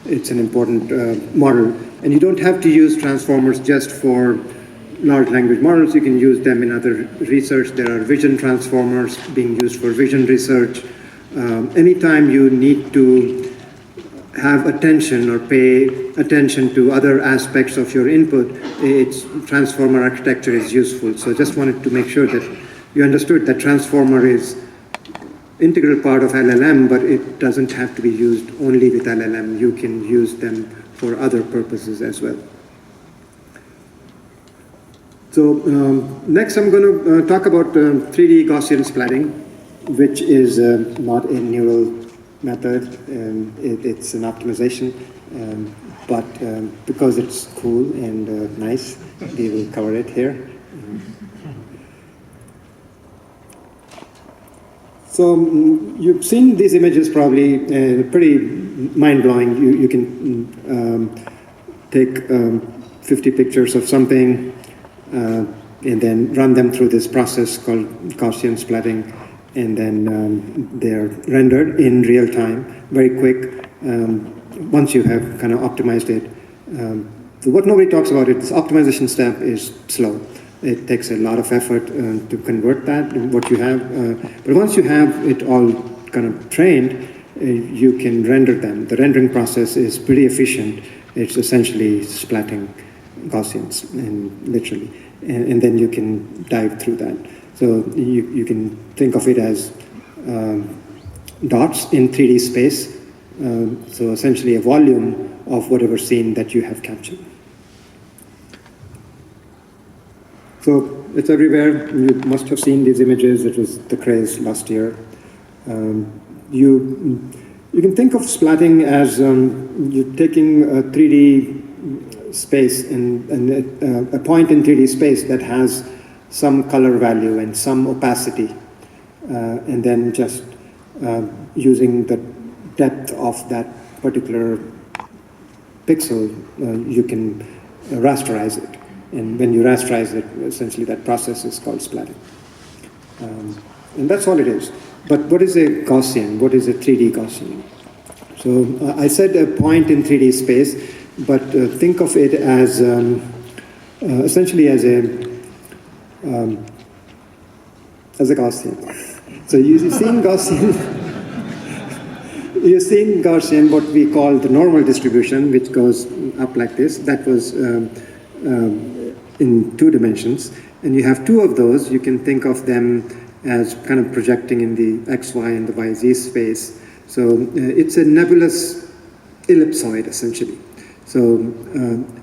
it's an important model. And you don't have to use transformers just for large language models. You can use them in other research. There are vision transformers being used for vision research. Anytime you need to have attention or pay attention to other aspects of your input, its transformer architecture is useful. So just wanted to make sure that you understood that transformer is integral part of LLM, but it doesn't have to be used only with LLM. You can use them for other purposes as well. So next I'm going to talk about 3D Gaussian splatting, which is not a neural method. It's an optimization, but because it's cool and nice, we will cover it here. So you've seen these images probably, pretty mind-blowing. You can take 50 pictures of something and then run them through this process called Gaussian splatting, and then they're rendered in real time, very quick, once you have kind of optimized it. So what nobody talks about, this optimization step is slow. It takes a lot of effort to convert that, what you have. But once you have it all kind of trained, you can render them. The rendering process is pretty efficient. It's essentially splatting Gaussians, and literally. And then you can dive through that. So you can think of it as dots in 3D space. So essentially a volume of whatever scene that you have captured. So it's everywhere. You must have seen these images. It was the craze last year. You can think of splatting as you're taking a 3D space and a point in 3D space that has some color value and some opacity, and then just using the depth of that particular pixel, you can rasterize it. And when you rasterize it, essentially that process is called splatting. And that's all it is. But what is a Gaussian? What is a 3D Gaussian? So I said a point in 3D space, but think of it as essentially as a Gaussian. So you're seeing Gaussian, you're seeing Gaussian, what we call the normal distribution, which goes up like this. That was in 2 dimensions. And you have 2 of those. You can think of them as kind of projecting in the X, Y, and the Y, Z space. So it's a nebulous ellipsoid, essentially. So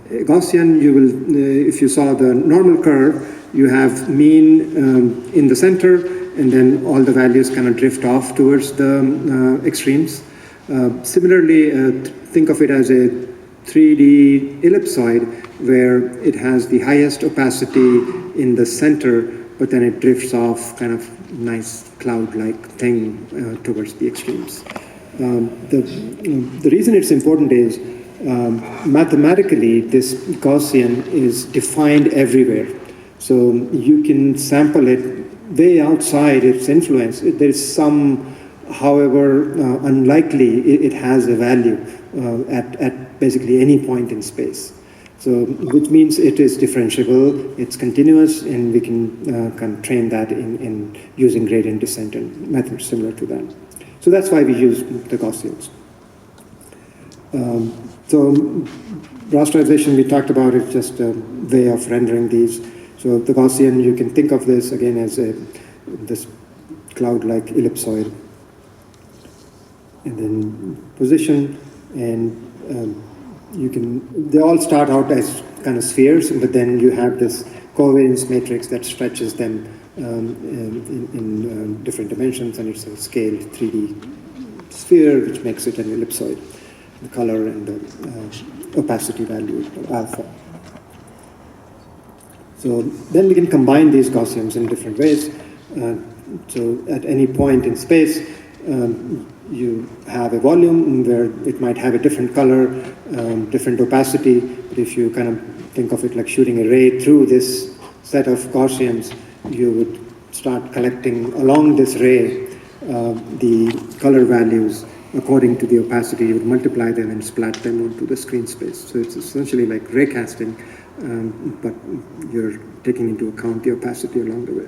Gaussian, you will, if you saw the normal curve, you have mean in the center, and then all the values kind of drift off towards the extremes. Similarly, think of it as a 3D ellipsoid, where it has the highest opacity in the center, but then it drifts off, kind of nice cloud-like thing towards the extremes. The reason it's important is mathematically, this Gaussian is defined everywhere. So you can sample it way outside its influence. There's some, however unlikely, it has a value at basically any point in space. So, which means it is differentiable, it's continuous, and we can kind of train that in using gradient descent and methods similar to that. So that's why we use the Gaussians. So rasterization we talked about is just a way of rendering these. So the Gaussian, you can think of this again as this cloud-like ellipsoid. And then position, and they all start out as kind of spheres, but then you have this covariance matrix that stretches them in different dimensions, and it's a scaled 3D sphere, which makes it an ellipsoid. The color and the opacity value, alpha. So then we can combine these Gaussians in different ways. So at any point in space, you have a volume where it might have a different color, different opacity, but if you kind of think of it like shooting a ray through this set of Gaussians, you would start collecting along this ray the color values according to the opacity, you would multiply them and splat them onto the screen space. So it's essentially like raycasting, but you're taking into account the opacity along the way.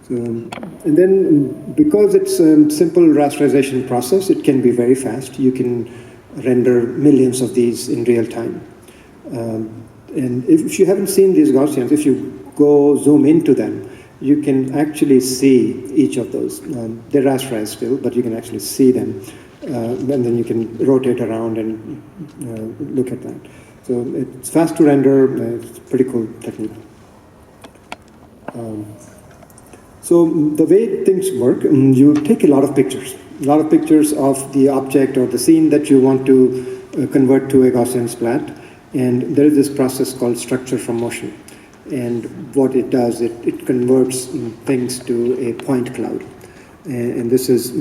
So, and then because it's a simple rasterization process, it can be very fast. You can render millions of these in real time. And if you haven't seen these Gaussians, if you go zoom into them, you can actually see each of those. They're rasterized still, but you can actually see them. And then you can rotate around and look at that. So it's fast to render, it's a pretty cool technique. So the way things work, you take a lot of pictures of the object or the scene that you want to convert to a Gaussian splat. And there is this process called structure from motion. And what it does, it converts things to a point cloud. And this is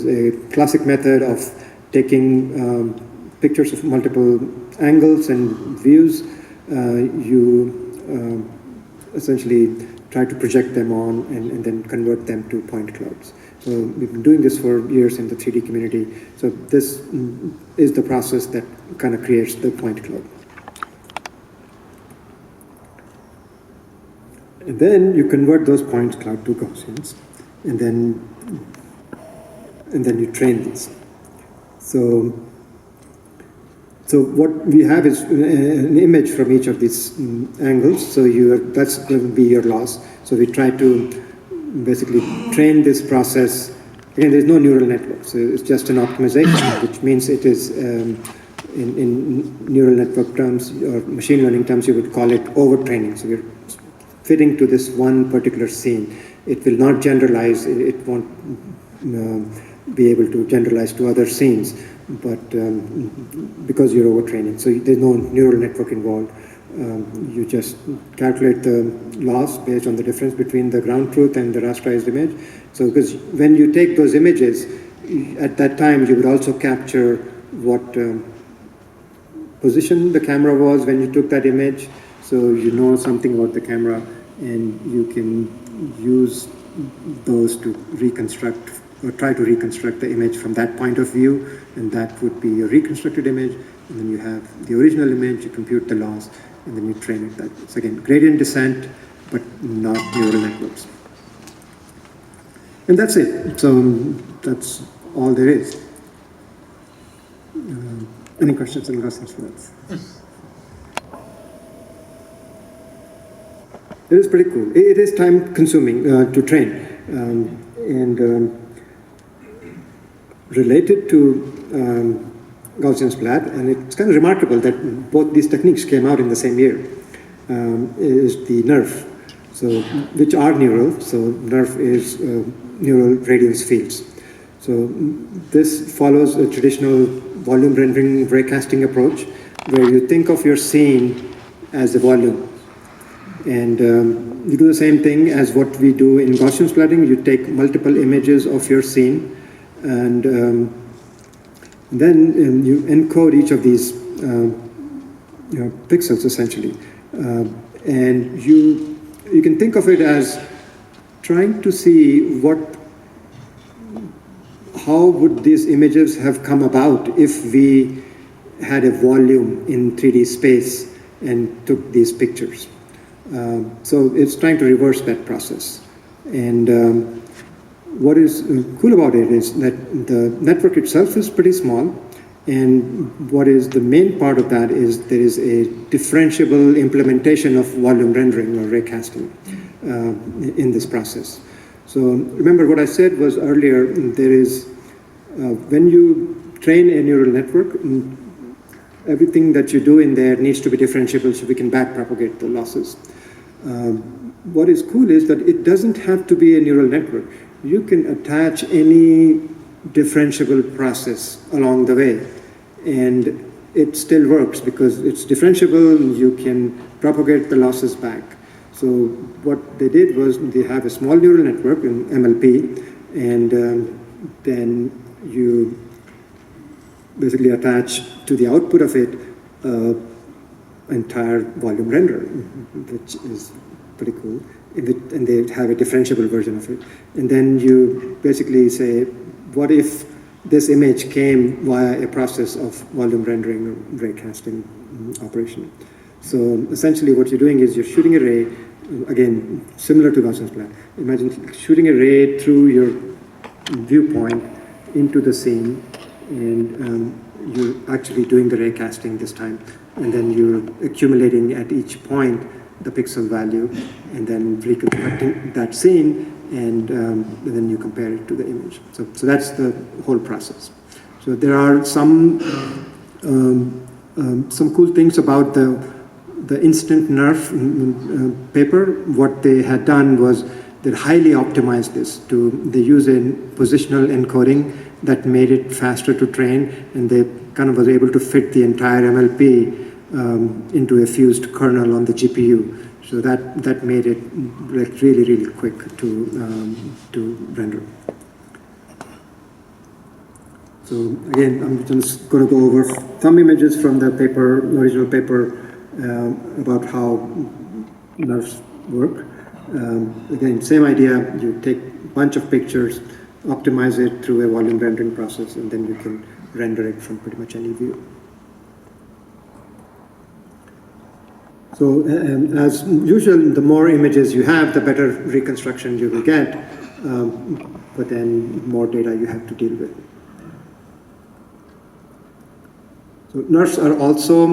a classic method of taking pictures of multiple angles and views. You essentially try to project them on and then convert them to point clouds. So we've been doing this for years in the 3D community. So this is the process that kind of creates the point cloud. And then you convert those point cloud to Gaussians, and then you train these. So what we have is an image from each of these angles. So that's going to be your loss. So we try to basically train this process. Again, there's no neural network, so it's just an optimization, which means it is, in neural network terms or machine learning terms, you would call it overtraining. So we're fitting to this one particular scene. It will not generalize, it won't be able to generalize to other scenes, but because you're overtraining. So there's no neural network involved. You just calculate the loss based on the difference between the ground truth and the rasterized image. So because when you take those images, at that time you would also capture what position the camera was when you took that image. So you know something about the camera, and you can use those to reconstruct or try to reconstruct the image from that point of view, and that would be a reconstructed image. And then you have the original image, you compute the loss, and then you train it. That's again gradient descent, but not neural networks. And that's it. So that's all there is. Any questions and questions for that? It is pretty cool. It is time consuming to train. And related to Gaussian splat, and it's kind of remarkable that both these techniques came out in the same year, is the NERF, so, which are neural. So NERF is neural radiance fields. So this follows a traditional volume rendering raycasting approach, where you think of your scene as a volume. And you do the same thing as what we do in Gaussian splatting. You take multiple images of your scene, and then you encode each of these pixels, essentially. And you can think of it as trying to see how would these images have come about if we had a volume in 3D space and took these pictures. So it's trying to reverse that process. And what is cool about it is that the network itself is pretty small, and what is the main part of that is there is a differentiable implementation of volume rendering or raycasting in this process. So remember what I said was earlier, there is, when you train a neural network, everything that you do in there needs to be differentiable so we can backpropagate the losses. What is cool is that it doesn't have to be a neural network. You can attach any differentiable process along the way, and it still works because it's differentiable. You can propagate the losses back. So what they did was they have a small neural network in MLP, and then you basically attach to the output of it entire volume render, which is pretty cool. And they have a differentiable version of it. And then you basically say, what if this image came via a process of volume rendering or ray casting operation? So essentially what you're doing is you're shooting a ray, again, similar to Gaussian's plan. Imagine shooting a ray through your viewpoint into the scene, and you're actually doing the ray casting this time, and then you're accumulating at each point the pixel value, and then reconstructing that scene, and then you compare it to the image. So that's the whole process. So there are some cool things about the instant nerf paper. What they had done was they highly optimized this. They use a positional encoding that made it faster to train, and they kind of was able to fit the entire MLP into a fused kernel on the GPU. So that made it like really quick to render. So again, I'm just going to go over some images from the paper, original paper, about how nerves work. Again, same idea. You take a bunch of pictures, optimize it through a volume rendering process, and then you can render it from pretty much any view. So as usual, the more images you have, the better reconstruction you will get, but then more data you have to deal with. So NERFs are also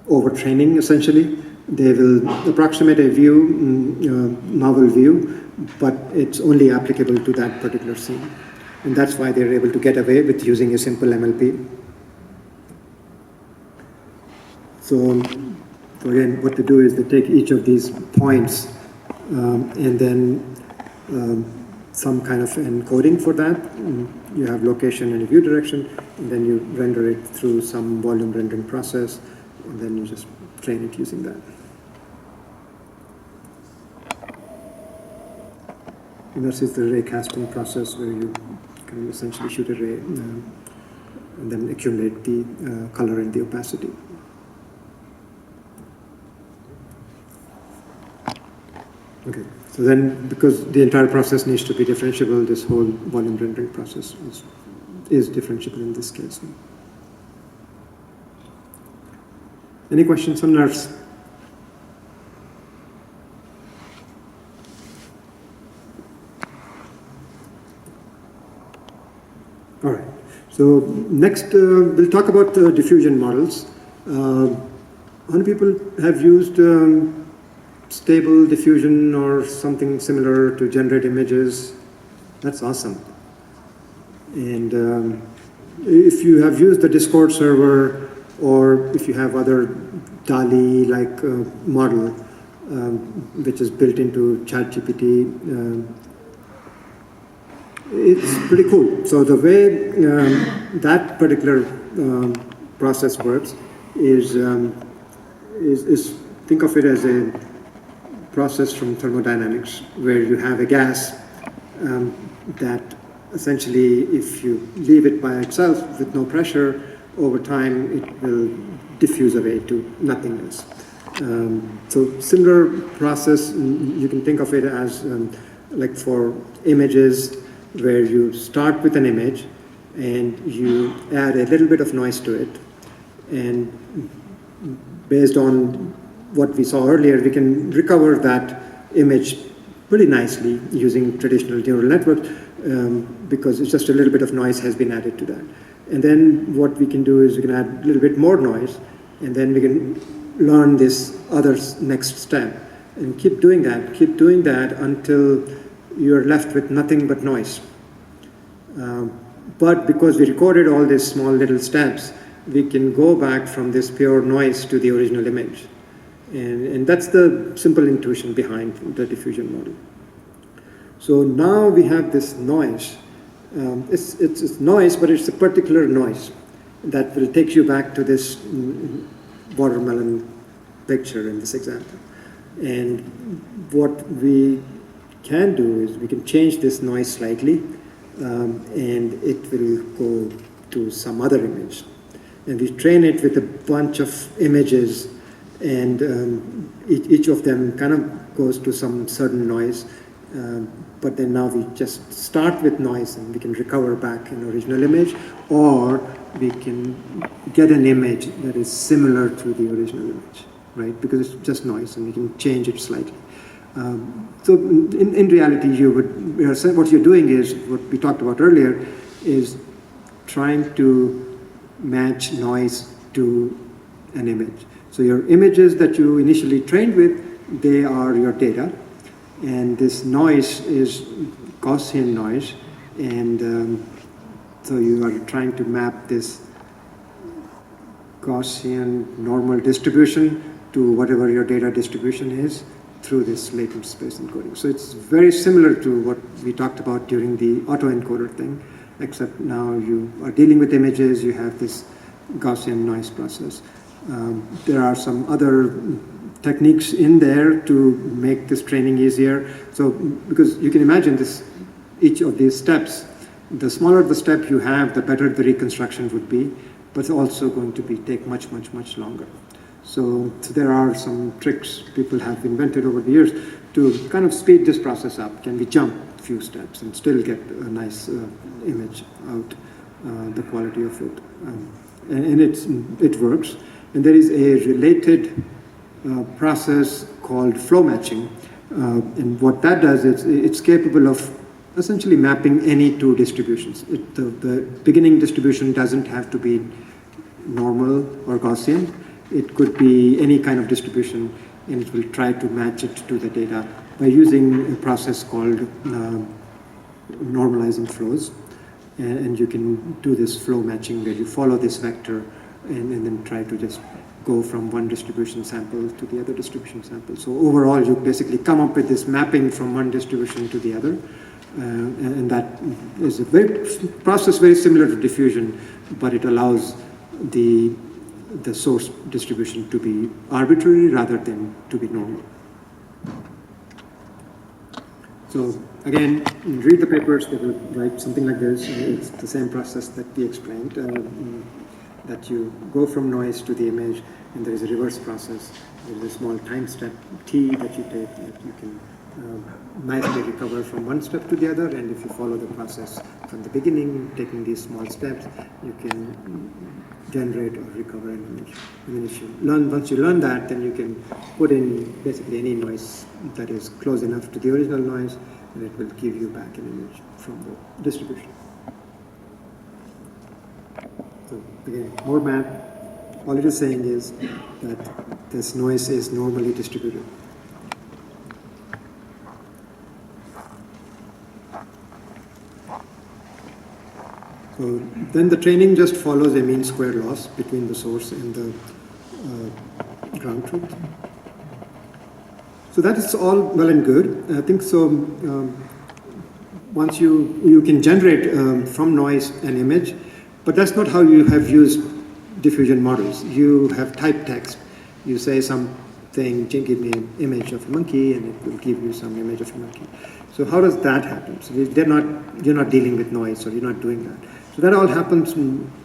overtraining, essentially. They will approximate a view, novel view, but it's only applicable to that particular scene. And that's why they're able to get away with using a simple MLP. So again, what they do is they take each of these points and then some kind of encoding for that. You have location and a view direction, and then you render it through some volume rendering process, and then you just train it using that. And this is the ray casting process where you can essentially shoot a ray and then accumulate the color and the opacity. Okay, so then because the entire process needs to be differentiable, this whole volume rendering process is differentiable in this case. Any questions on nerves? All right, so next we'll talk about diffusion models. How many people have used stable diffusion or something similar to generate images? That's awesome. And if you have used the Discord server, or if you have other DALI-like model, which is built into ChatGPT, it's pretty cool. So the way that particular process works is think of it as a process from thermodynamics, where you have a gas that essentially, if you leave it by itself with no pressure, over time it will diffuse away to nothingness. So similar process, you can think of it as like for images, where you start with an image and you add a little bit of noise to it, and based on what we saw earlier, we can recover that image pretty nicely using traditional neural networks, because it's just a little bit of noise has been added to that. And then what we can do is we can add a little bit more noise, and then we can learn this other next step, and keep doing that until you're left with nothing but noise. But because we recorded all these small little steps, we can go back from this pure noise to the original image. And that's the simple intuition behind the diffusion model. So now we have this noise. It's noise, but it's a particular noise that will take you back to this watermelon picture in this example. And what we can do is we can change this noise slightly, and it will go to some other image. And we train it with a bunch of images, and each of them kind of goes to some certain noise, but then now we just start with noise and we can recover back an original image, or we can get an image that is similar to the original image, right? Because it's just noise and we can change it slightly. So in reality, what you're doing is, what we talked about earlier, is trying to match noise to an image. So your images that you initially trained with, they are your data. And this noise is Gaussian noise. And so you are trying to map this Gaussian normal distribution to whatever your data distribution is through this latent space encoding. So it's very similar to what we talked about during the autoencoder thing, except now you are dealing with images, you have this Gaussian noise process. There are some other techniques in there to make this training easier. So, because you can imagine this, each of these steps, the smaller the step you have, the better the reconstruction would be, but it's also going to take much longer. So there are some tricks people have invented over the years to kind of speed this process up. Can we jump a few steps and still get a nice image out, the quality of it. And it works. And there is a related process called flow matching. And what that does is it's capable of essentially mapping any two distributions. The beginning distribution doesn't have to be normal or Gaussian. It could be any kind of distribution, and it will try to match it to the data by using a process called normalizing flows. And you can do this flow matching where you follow this vector and then try to just go from one distribution sample to the other distribution sample. So overall, you basically come up with this mapping from one distribution to the other. And that is a process very similar to diffusion, but it allows the source distribution to be arbitrary rather than to be normal. So again, read the papers, they will write something like this. It's the same process that we explained, that you go from noise to the image, and there is a reverse process. There is a small time step t that you take that you can nicely recover from one step to the other, and if you follow the process from the beginning, taking these small steps, you can generate or recover an image. And then once you learn that, then you can put in basically any noise that is close enough to the original noise, and it will give you back an image from the distribution. So again, more math. All it is saying is that this noise is normally distributed. So then the training just follows a mean square loss between the source and the ground truth. So that is all well and good. I think so. Once you can generate from noise an image, but that's not how you have used diffusion models. You have type text. You say something, give me an image of a monkey, and it will give you some image of a monkey. So how does that happen? So you're not dealing with noise, so you're not doing that. So that all happens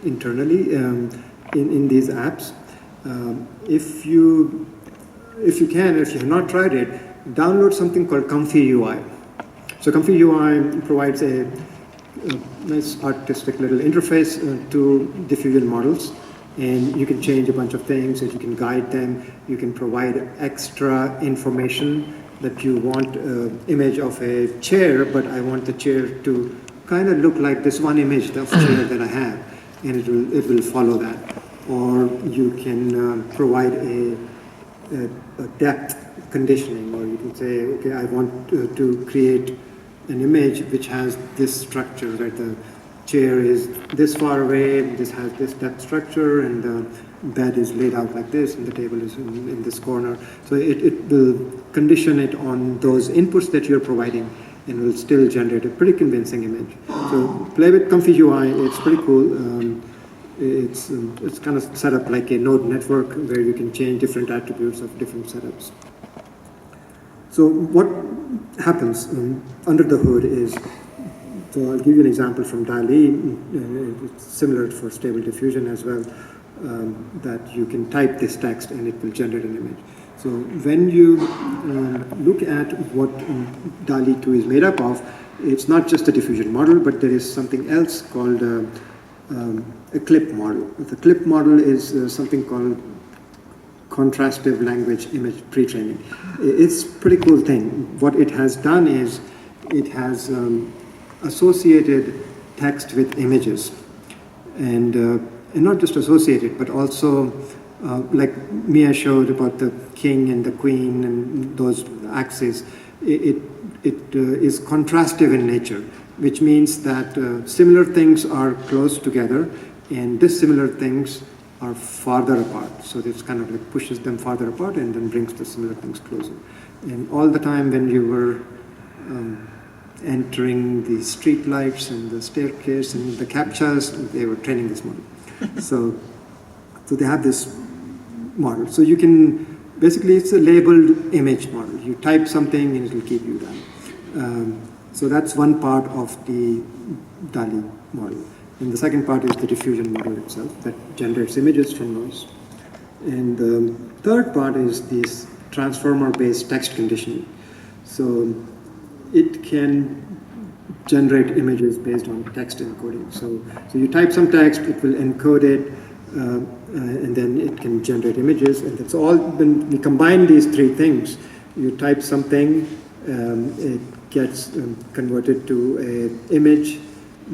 internally in these apps. If you have not tried it, download something called Comfy UI. So Comfy UI provides a nice artistic little interface to diffusion models, and you can change a bunch of things, and you can guide them. You can provide extra information that you want an image of a chair, but I want the chair to kind of look like this one image of chair that I have, and it will follow that. Or you can provide a depth conditioning, or you can say, okay, I want to create an image which has this structure, where the chair is this far away, this has this depth structure, and the bed is laid out like this, and the table is in this corner. So it will condition it on those inputs that you're providing, and will still generate a pretty convincing image. So play with Comfy UI, it's pretty cool. It's kind of set up like a node network where you can change different attributes of different setups. So what happens under the hood is, so I'll give you an example from DALL-E. It's similar for stable diffusion as well, that you can type this text and it will generate an image. So when you look at what DALI 2 is made up of, it's not just a diffusion model, but there is something else called a clip model. The clip model is something called contrastive language image pre-training. It's a pretty cool thing. What it has done is it has associated text with images, and not just associated, but also like Mia showed about the king and the queen and those axes. It is contrastive in nature, which means that similar things are close together and dissimilar things are farther apart. So this kind of like pushes them farther apart and then brings the similar things closer. And all the time when you were entering the street lights and the staircase and the captchas, they were training this model. So they have this model. So you can, basically it's a labeled image model. You type something and it will give you that. So that's one part of the DALI model. And the second part is the diffusion model itself that generates images from noise. And the third part is this transformer-based text conditioning. So it can generate images based on text encoding. So you type some text, it will encode it, and then it can generate images. And it's all, when we combine these three things, you type something, it gets converted to an image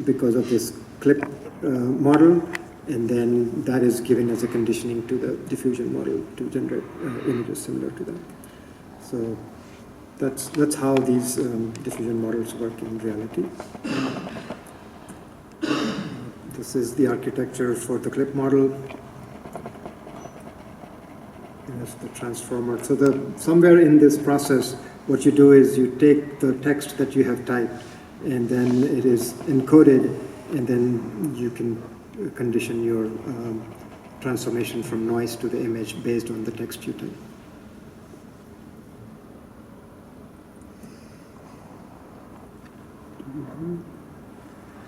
because of this clip model, and then that is given as a conditioning to the diffusion model to generate images similar to that. So that's how these diffusion models work in reality. This is the architecture for the clip model. There's the transformer. So somewhere in this process, what you do is you take the text that you have typed, and then it is encoded, and then you can condition your transformation from noise to the image based on the text you type.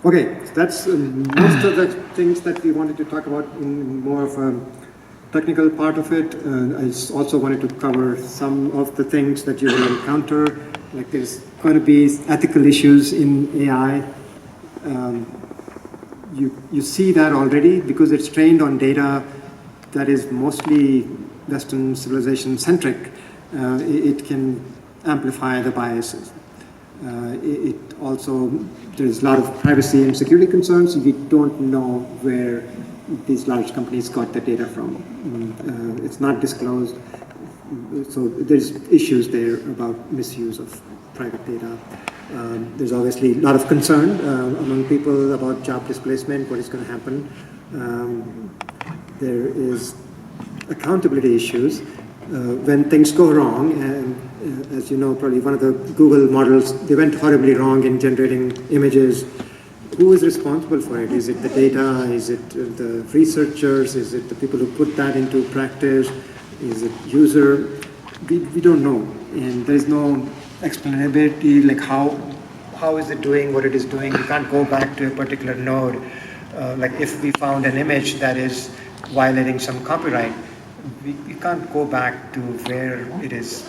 Okay, so that's most of the things that we wanted to talk about in more of a technical part of it. I also wanted to cover some of the things that you will encounter, like there's going to be ethical issues in AI. You see that already because it's trained on data that is mostly Western civilization centric. It can amplify the biases. It also, there's a lot of privacy and security concerns. We don't know where these large companies got the data from. It's not disclosed. So there's issues there about misuse of private data. There's obviously a lot of concern among people about job displacement, what is going to happen. There is accountability issues when things go wrong, and as you know, probably one of the Google models, they went horribly wrong in generating images. Who is responsible for it? Is it the data? Is it the researchers? Is it the people who put that into practice? Is it user? We don't know, and there is no explainability, like how is it doing what it is doing. You can't go back to a particular node. Like if we found an image that is violating some copyright, we can't go back to where it is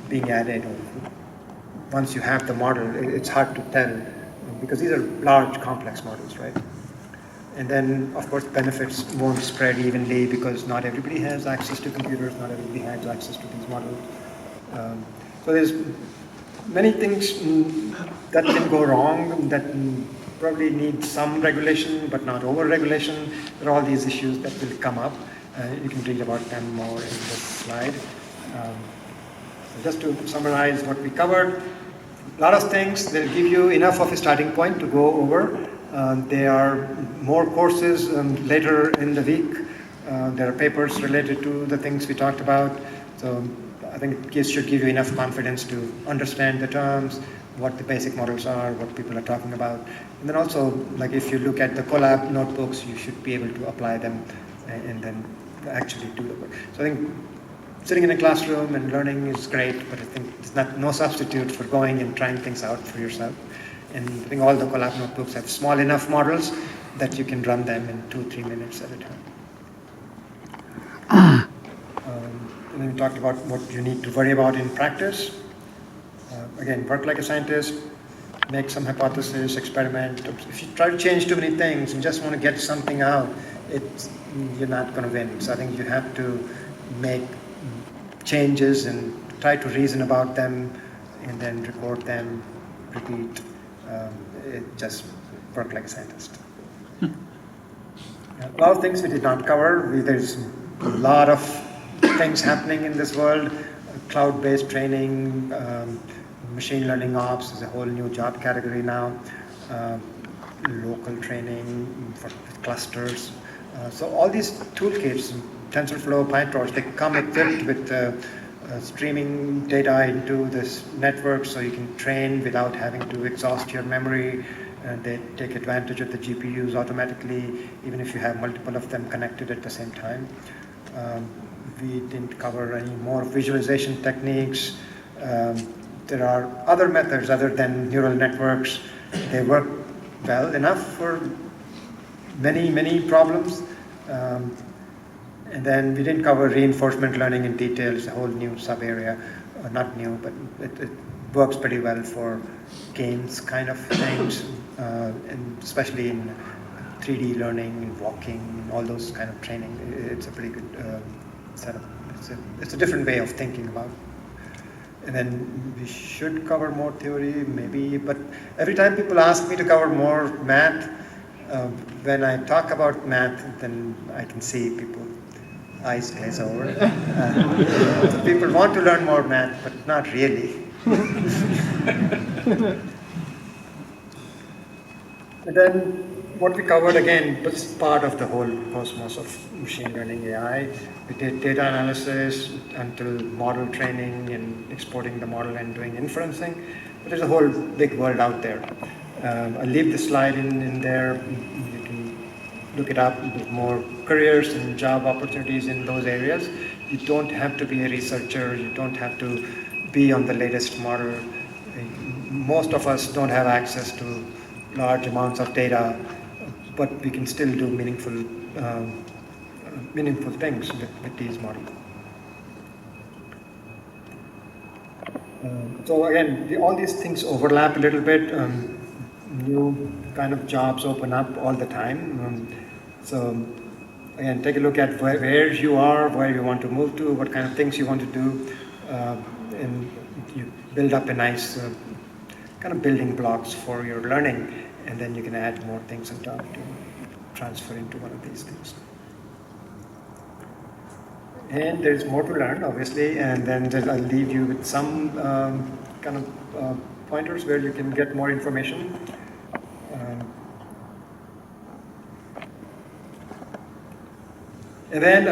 being added. Once you have the model, it's hard to tell because these are large, complex models, right? And then, of course, benefits won't spread evenly because not everybody has access to computers, not everybody has access to these models. So there's many things that can go wrong that probably need some regulation, but not over-regulation. There are all these issues that will come up. You can read about them more in this slide. So just to summarize what we covered, a lot of things, they'll give you enough of a starting point to go over. There are more courses later in the week. There are papers related to the things we talked about. So I think it should give you enough confidence to understand the terms, what the basic models are, what people are talking about. And then also, like if you look at the Colab notebooks, you should be able to apply them and then actually do the work. So I think sitting in a classroom and learning is great, but I think it's no substitute for going and trying things out for yourself. And I think all the Colab notebooks have small enough models that you can run them in 2-3 minutes at a time. And then we talked about what you need to worry about in practice. Again, work like a scientist, make some hypothesis, experiment. If you try to change too many things and just want to get something out, you're not going to win. So I think you have to make changes and try to reason about them and then record them, repeat. Just work like a scientist. A lot of things we did not cover. There's a lot of things happening in this world. Cloud-based training, machine learning ops is a whole new job category now. Local training for clusters. So all these toolkits, TensorFlow, PyTorch, they come equipped with streaming data into this network so you can train without having to exhaust your memory. They take advantage of the GPUs automatically, even if you have multiple of them connected at the same time. We didn't cover any more visualization techniques. There are other methods other than neural networks. They work well enough for many, many problems. And then we didn't cover reinforcement learning in detail. It's a whole new sub-area. Not new, but it works pretty well for games kind of things, and especially in 3D learning, and walking, and all those kind of training. It's a pretty good setup. It's a different way of thinking about it. And then we should cover more theory, maybe, but every time people ask me to cover more math, when I talk about math, then I can see people eyes glaze over. So people want to learn more math, but not really. And then what we covered again was part of the whole cosmos of machine learning AI. We did data analysis until model training and exporting the model and doing inferencing. But there's a whole big world out there. I'll leave the slide in there. You can look it up. There's more careers and job opportunities in those areas. You don't have to be a researcher. You don't have to be on the latest model. Most of us don't have access to large amounts of data, but we can still do meaningful things with these models. So again, all these things overlap a little bit. New kind of jobs open up all the time. So again, take a look at where you are, where you want to move to, what kind of things you want to do, and you build up a nice kind of building blocks for your learning, and then you can add more things on top to transfer into one of these things. And there's more to learn, obviously, and then I'll leave you with some kind of pointers where you can get more information. And then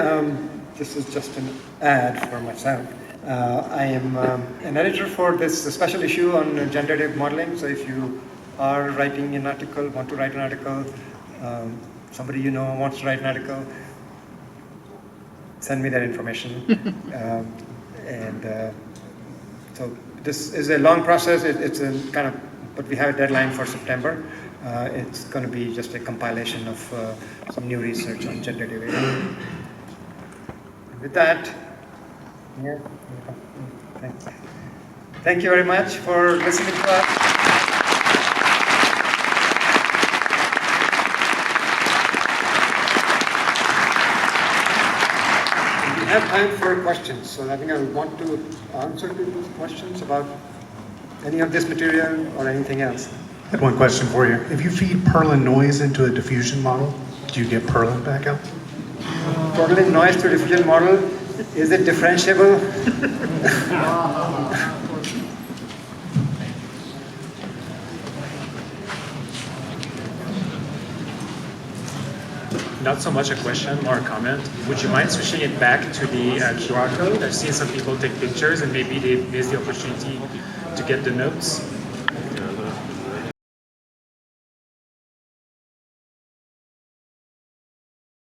this is just an ad for myself. I am an editor for this special issue on generative modeling. So if you are writing an article, want to write an article, somebody you know wants to write an article, send me that information. So this is a long process. It's a kind of, but we have a deadline for September. It's going to be just a compilation of some new research on generative AI. And with that, yeah, thank you very much for listening to us. We have time for questions, so I think I want to answer to those questions about any of this material or anything else. I have one question for you. If you feed Perlin noise into a diffusion model, do you get Perlin back out? Perlin noise to diffusion model, is it differentiable? Not so much a question or a comment. Would you mind switching it back to the QR code? I've seen some people take pictures and maybe they miss the opportunity to get the notes.